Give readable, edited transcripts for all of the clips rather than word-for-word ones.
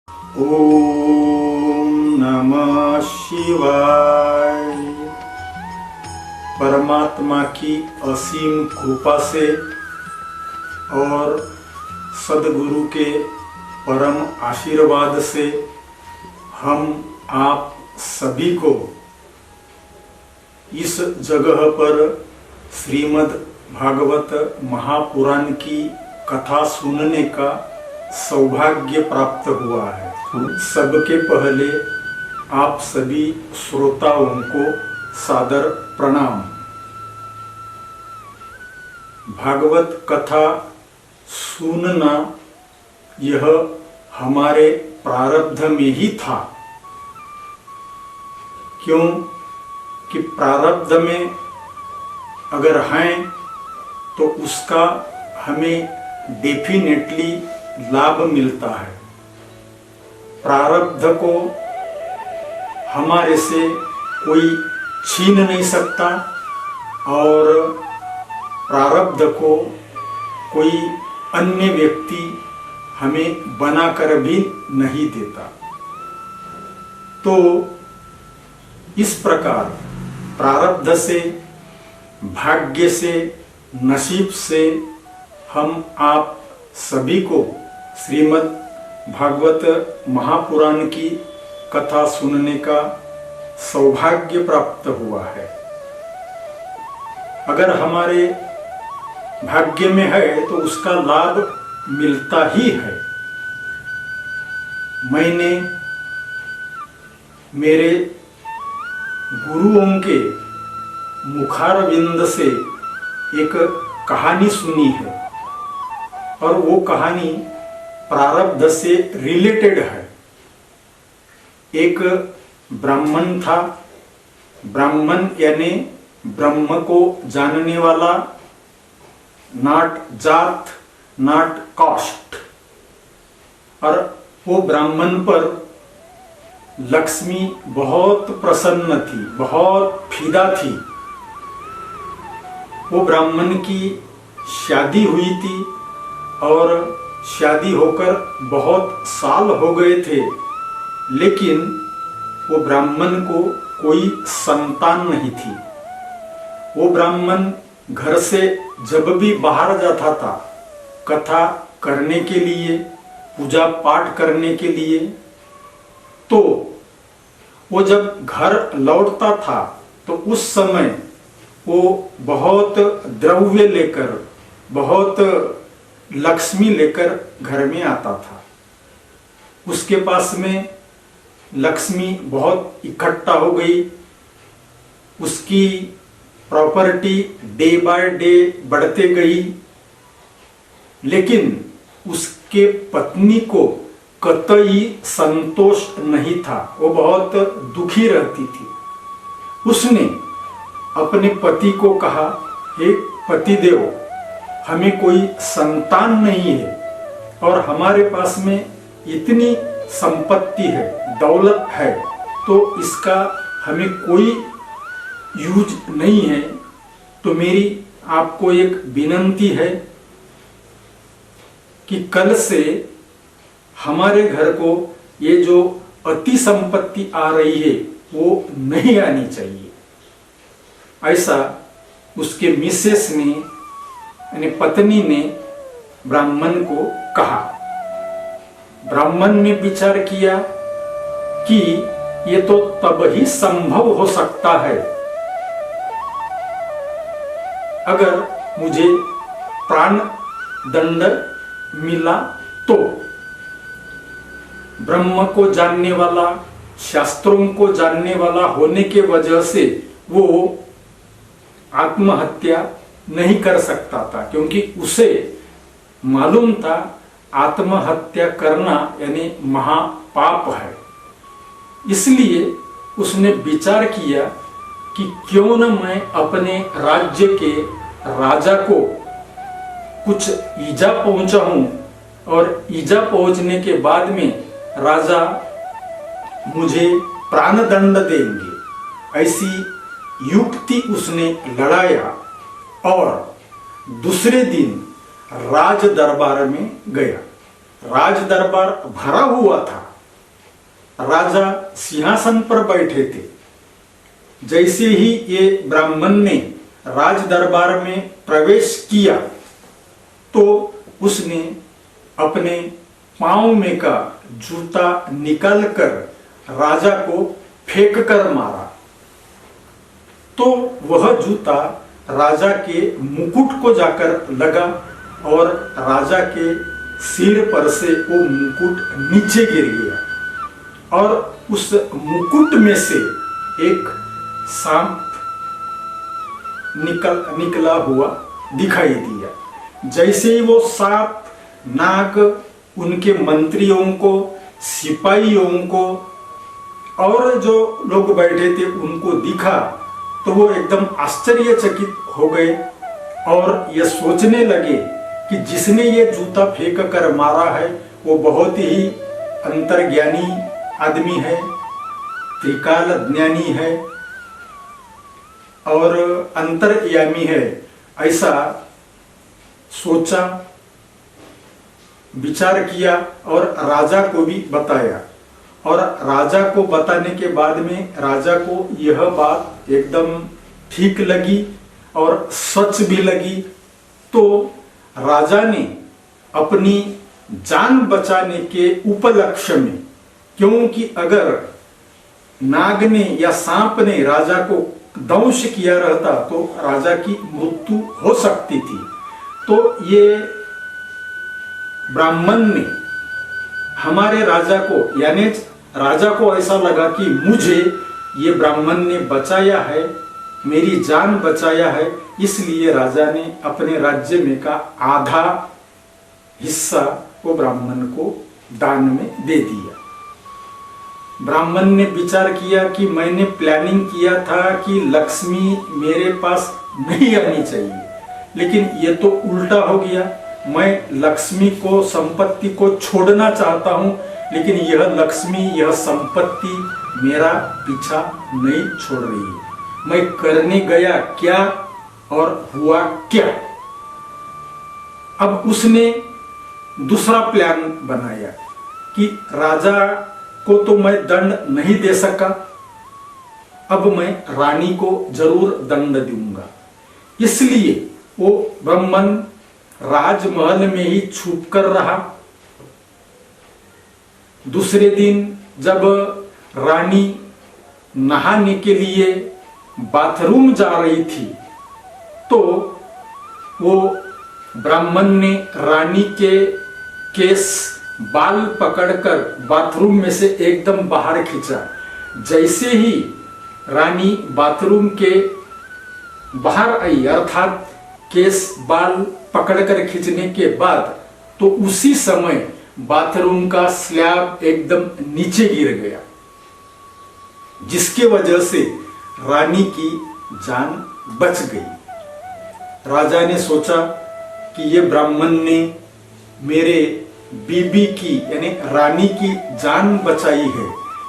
ओम नमः शिवाय। परमात्मा की असीम कृपा से और सद्गुरु के परम आशीर्वाद से हम आप सभी को इस जगह पर श्रीमद् भागवत महापुराण की कथा सुनने का सौभाग्य प्राप्त हुआ है। सबके पहले आप सभी श्रोताओं को सादर प्रणाम। भागवत कथा सुनना यह हमारे प्रारब्ध में ही था, क्यों कि प्रारब्ध में अगर हैं तो उसका हमें डेफिनेटली लाभ मिलता है। प्रारब्ध को हमारे से कोई छीन नहीं सकता और प्रारब्ध को कोई अन्य व्यक्ति हमें बनाकर भी नहीं देता। तो इस प्रकार प्रारब्ध से, भाग्य से, नसीब से हम आप सभी को श्रीमद् भागवत महापुराण की कथा सुनने का सौभाग्य प्राप्त हुआ है। अगर हमारे भाग्य में है तो उसका लाभ मिलता ही है। मैंने मेरे गुरुओं के मुखारविंद से एक कहानी सुनी है और वो कहानी प्रारब्ध से रिलेटेड है। एक ब्राह्मण था। ब्राह्मण यानी ब्रह्म को जानने वाला, नॉट जात नॉट कास्ट। और वो ब्राह्मण पर लक्ष्मी बहुत प्रसन्न थी, बहुत फिदा थी। वो ब्राह्मण की शादी हुई थी और शादी होकर बहुत साल हो गए थे, लेकिन वो ब्राह्मण को कोई संतान नहीं थी। वो ब्राह्मण घर से जब भी बाहर जाता था कथा करने के लिए, पूजा पाठ करने के लिए, तो वो जब घर लौटता था तो उस समय वो बहुत द्रव्य लेकर, बहुत लक्ष्मी लेकर घर में आता था। उसके पास में लक्ष्मी बहुत इकट्ठा हो गई। उसकी प्रॉपर्टी डे बाय डे बढ़ते गई, लेकिन उसके पत्नी को कतई संतोष नहीं था। वो बहुत दुखी रहती थी। उसने अपने पति को कहा, हे पतिदेव, हमें कोई संतान नहीं है और हमारे पास में इतनी संपत्ति है, दौलत है, तो इसका हमें कोई यूज नहीं है। तो मेरी आपको एक विनंती है कि कल से हमारे घर को ये जो अति संपत्ति आ रही है वो नहीं आनी चाहिए। ऐसा उसके मिसेस ने, यानी पत्नी ने ब्राह्मण को कहा। ब्राह्मण ने विचार किया कि ये तो तब ही संभव हो सकता है अगर मुझे प्राण दंड मिला तो। ब्रह्म को जानने वाला, शास्त्रों को जानने वाला होने के वजह से वो आत्महत्या नहीं कर सकता था, क्योंकि उसे मालूम था आत्महत्या करना यानी महापाप है। इसलिए उसने विचार किया कि क्यों न मैं अपने राज्य के राजा को कुछ ईजा पहुंचाऊं और ईजा पहुंचने के बाद में राजा मुझे प्राणदंड देंगे। ऐसी युक्ति उसने लड़ाया और दूसरे दिन राज दरबार में गया। राज दरबार भरा हुआ था, राजा सिंहासन पर बैठे थे। जैसे ही ये ब्राह्मण ने राज दरबार में प्रवेश किया तो उसने अपने पांव में का जूता निकालकर राजा को फेंक कर मारा, तो वह जूता राजा के मुकुट को जाकर लगा और राजा के सिर पर से वो मुकुट नीचे गिर गया और उस मुकुट में से एक सांप निकला हुआ दिखाई दिया। जैसे ही वो सांप नाग उनके मंत्रियों को, सिपाहियों को और जो लोग बैठे थे उनको दिखा तो वो एकदम आश्चर्यचकित हो गए और ये सोचने लगे कि जिसने ये जूता फेंक कर मारा है वो बहुत ही अंतर्ज्ञानी आदमी है, त्रिकाल ज्ञानी है और अंतर्यामी है। ऐसा सोचा, विचार किया और राजा को भी बताया। और राजा को बताने के बाद में राजा को यह बात एकदम ठीक लगी और सच भी लगी। तो राजा ने अपनी जान बचाने के उपलक्ष्य में, क्योंकि अगर नाग ने या सांप ने राजा को दंश किया रहता तो राजा की मृत्यु हो सकती थी, तो ये ब्राह्मण ने हमारे राजा को, यानी राजा को ऐसा लगा कि मुझे ये ब्राह्मण ने बचाया है, मेरी जान बचाया है, इसलिए राजा ने अपने राज्य में का आधा हिस्सा वो ब्राह्मण को दान में दे दिया। ब्राह्मण ने विचार किया कि मैंने प्लानिंग किया था कि लक्ष्मी मेरे पास नहीं आनी चाहिए, लेकिन ये तो उल्टा हो गया। मैं लक्ष्मी को, संपत्ति को छोड़ना चाहता हूं, लेकिन यह लक्ष्मी, यह संपत्ति मेरा पीछा नहीं छोड़ रही है। मैं करने गया क्या और हुआ क्या। अब उसने दूसरा प्लान बनाया कि राजा को तो मैं दंड नहीं दे सका, अब मैं रानी को जरूर दंड दूंगा। इसलिए वो ब्राह्मण राजमहल में ही छुप कर रहा। दूसरे दिन जब रानी नहाने के लिए बाथरूम जा रही थी तो वो ब्राह्मण ने रानी के केस, बाल पकड़कर बाथरूम में से एकदम बाहर खींचा। जैसे ही रानी बाथरूम के बाहर आई, अर्थात केस बाल पकड़कर खींचने के बाद, तो उसी समय बाथरूम का स्लैब एकदम नीचे गिर गया, जिसके वजह से रानी की जान बच गई। राजा ने सोचा कि ये ब्राह्मण ने मेरे बीबी की, यानी रानी की जान बचाई है,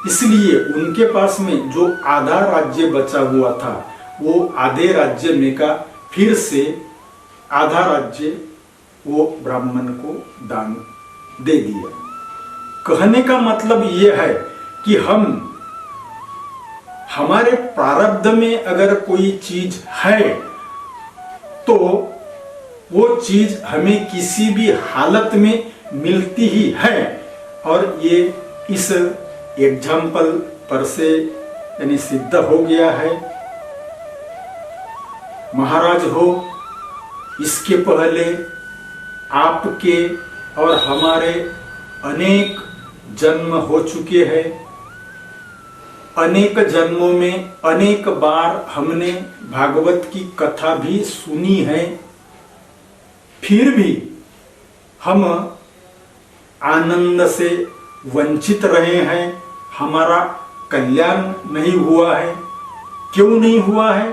इसलिए उनके पास में जो आधा राज्य बचा हुआ था वो आधे राज्य में का फिर से आधा राज्य वो ब्राह्मण को दान दे दिया। कहने का मतलब यह है कि हमारे प्रारब्ध में अगर कोई चीज है तो वो चीज हमें किसी भी हालत में मिलती ही है। और ये इस एग्जाम्पल पर से यानी सिद्ध हो गया है। महाराज हो, इसके पहले आपके और हमारे अनेक जन्म हो चुके हैं। अनेक जन्मों में अनेक बार हमने भागवत की कथा भी सुनी है, फिर भी हम आनंद से वंचित रहे हैं, हमारा कल्याण नहीं हुआ है। क्यों नहीं हुआ है?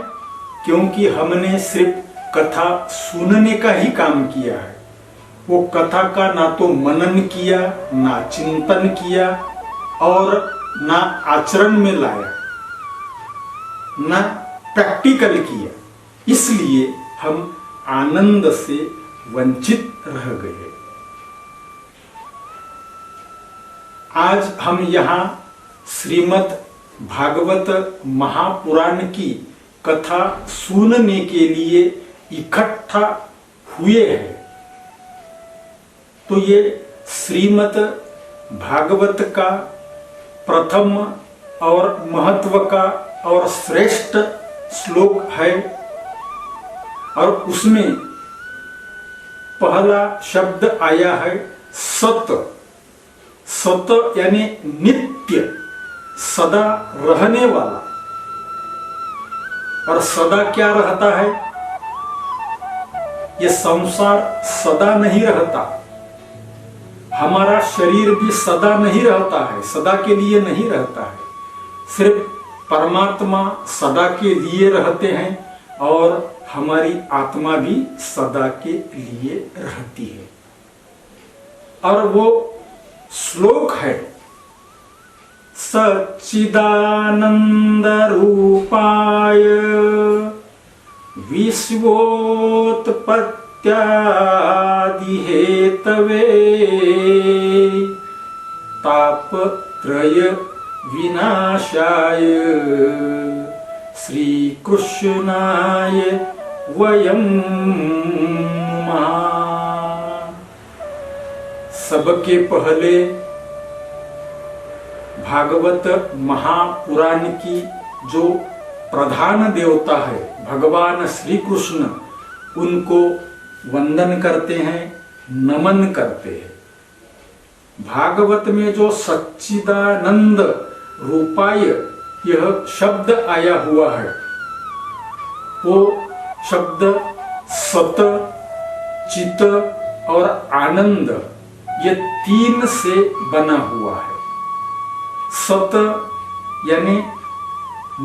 क्योंकि हमने सिर्फ कथा सुनने का ही काम किया है। वो कथा का ना तो मनन किया, ना चिंतन किया और ना आचरण में लाया, ना प्रैक्टिकल किया। इसलिए हम आनंद से वंचित रह गए। आज हम यहाँ श्रीमद् भागवत महापुराण की कथा सुनने के लिए इकट्ठा हुए हैं, तो ये श्रीमद् भागवत का प्रथम और महत्व का और श्रेष्ठ श्लोक है। और उसमें पहला शब्द आया है सत। सत यानी नित्य, सदा रहने वाला। और सदा क्या रहता है? ये संसार सदा नहीं रहता, हमारा शरीर भी सदा नहीं रहता है, सदा के लिए नहीं रहता है। सिर्फ परमात्मा सदा के लिए रहते हैं और हमारी आत्मा भी सदा के लिए रहती है। और वो श्लोक है सच्चिदानंद रूपाय विश्वोत्पत्त्यादि हेतवे तापत्रय विनाशाय श्री कृष्णाय वयं नमः। सबके पहले भागवत महापुराण की जो प्रधान देवता है भगवान श्री कृष्ण, उनको वंदन करते हैं, नमन करते हैं। भागवत में जो सच्चिदानंद रूपाय यह शब्द आया हुआ है, वो शब्द सत, चित और आनंद, ये तीन से बना हुआ है। सत यानी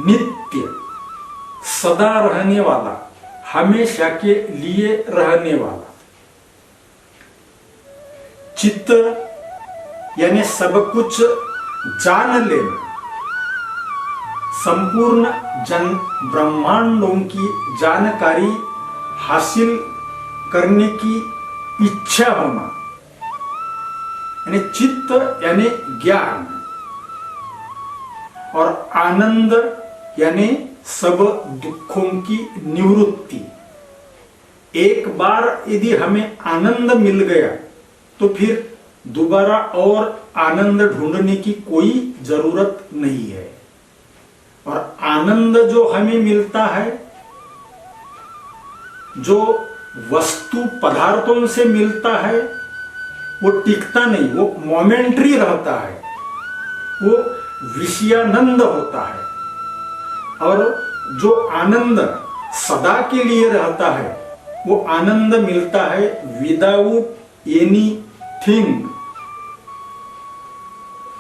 नित्य, सदा रहने वाला, हमेशा के लिए रहने वाला। चित्त यानी सब कुछ जान लेना, संपूर्ण ब्रह्मांडों की जानकारी हासिल करने की इच्छा होना, यानी चित्त यानी ज्ञान। और आनंद यानी सब दुखों की निवृत्ति। एक बार यदि हमें आनंद मिल गया तो फिर दोबारा और आनंद ढूंढने की कोई जरूरत नहीं है। और आनंद जो हमें मिलता है, जो वस्तु पदार्थों से मिलता है, वो टिकता नहीं, वो मोमेंटरी रहता है, वो विषयानंद होता है। और जो आनंद सदा के लिए रहता है, वो आनंद मिलता है विदाउट एनीथिंग,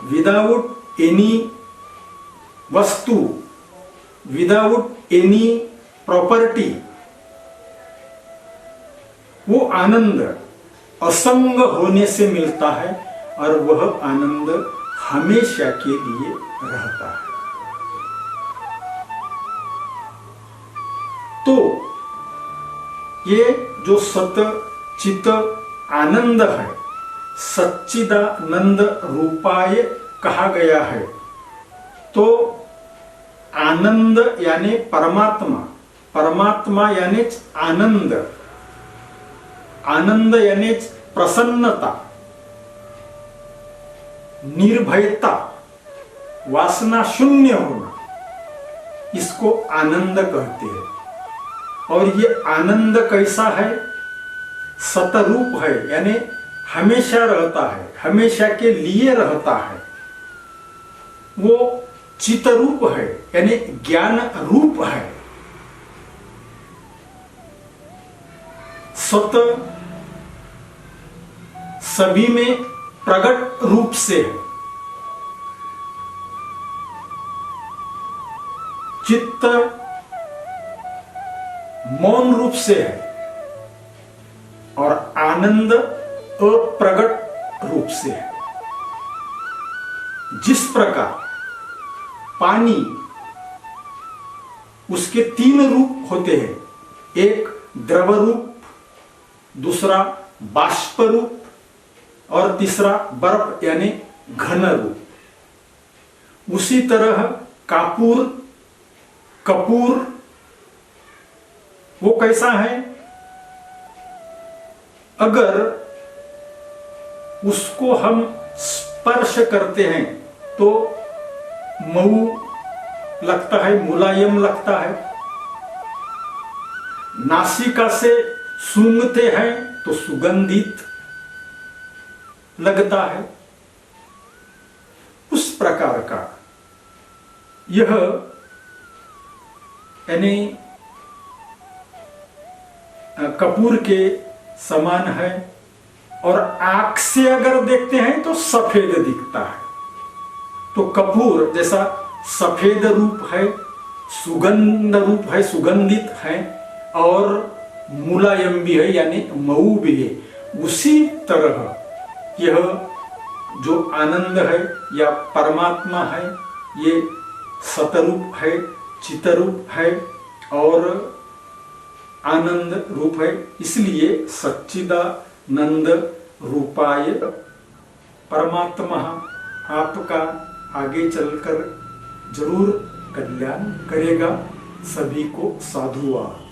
विदाउट एनी वस्तु, विदाउट एनी प्रॉपर्टी। वो आनंद असंग होने से मिलता है और वह आनंद हमेशा के लिए रहता है। तो ये जो सत चित आनंद है, सच्चिदानंद रूपाय कहा गया है। तो आनंद यानी परमात्मा, परमात्मा यानी आनंद, आनंद यानी प्रसन्नता, निर्भयता, वासना शून्य होना, इसको आनंद कहते हैं। और ये आनंद कैसा है? सतरूप है, यानी हमेशा रहता है, हमेशा के लिए रहता है। वो चित रूप है, यानी ज्ञान रूप है। सत सभी में प्रकट रूप से है। चित्त मौन रूप से है और आनंद अप्रगट रूप से है। जिस प्रकार पानी, उसके तीन रूप होते हैं, एक द्रव रूप, दूसरा बाष्प रूप और तीसरा बर्फ यानी घन रूप। उसी तरह कापूर, कपूर वो कैसा है? अगर उसको हम स्पर्श करते हैं तो मऊ लगता है, मुलायम लगता है। नासिका से सूंघते हैं तो सुगंधित लगता है। उस प्रकार का यह यानी कपूर के समान है। और आंख से अगर देखते हैं तो सफेद दिखता है। तो कपूर जैसा सफेद रूप है, सुगंध रूप है, सुगंधित है और मुलायम भी है यानी मऊ भी है। उसी तरह यह जो आनंद है या परमात्मा है, ये सतरूप है, चितरूप है और आनंद रूप है। इसलिए सच्चिदानंद रूपाय परमात्मा आपका आगे चलकर जरूर कल्याण करेगा। सभी को साधुवाद।